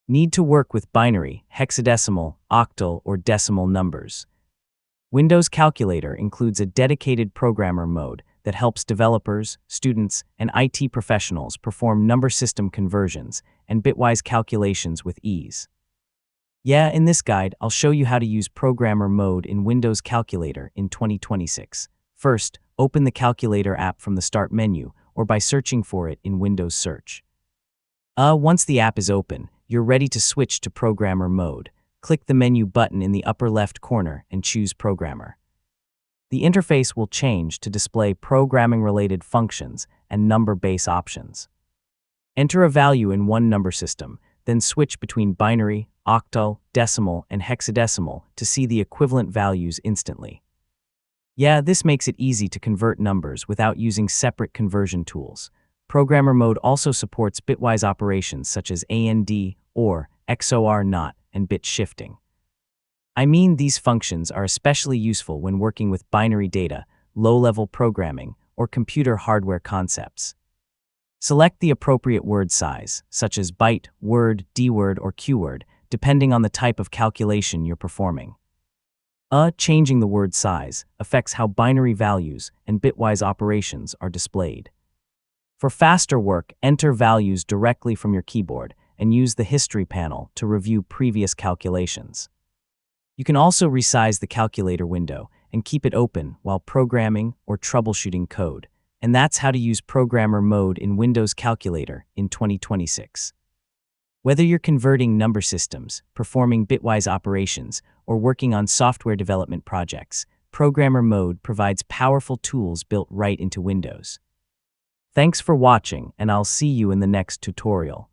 Need to work with binary, hexadecimal, octal, or decimal numbers. Windows Calculator includes a dedicated programmer mode that helps developers, students, and IT professionals perform number system conversions and bitwise calculations with ease. Yeah, in this guide, I'll show you how to use programmer mode in Windows Calculator in 2026. First, open the Calculator app from the Start menu or by searching for it in Windows Search. Once the app is open, you're ready to switch to programmer mode. Click the menu button in the upper left corner and choose Programmer. The interface will change to display programming-related functions and number base options. Enter a value in one number system, then switch between binary, octal, decimal, and hexadecimal to see the equivalent values instantly. Yeah, this makes it easy to convert numbers without using separate conversion tools. Programmer mode also supports bitwise operations such as AND, OR, XOR NOT, and bit shifting. I mean, these functions are especially useful when working with binary data, low-level programming, or computer hardware concepts. Select the appropriate word size, such as byte, word, dword, or qword, depending on the type of calculation you're performing. Changing the word size affects how binary values and bitwise operations are displayed. For faster work, enter values directly from your keyboard and use the History panel to review previous calculations. You can also resize the calculator window and keep it open while programming or troubleshooting code. And that's how to use programmer mode in Windows Calculator in 2026. Whether you're converting number systems, performing bitwise operations, or working on software development projects, programmer mode provides powerful tools built right into Windows. Thanks for watching, and I'll see you in the next tutorial.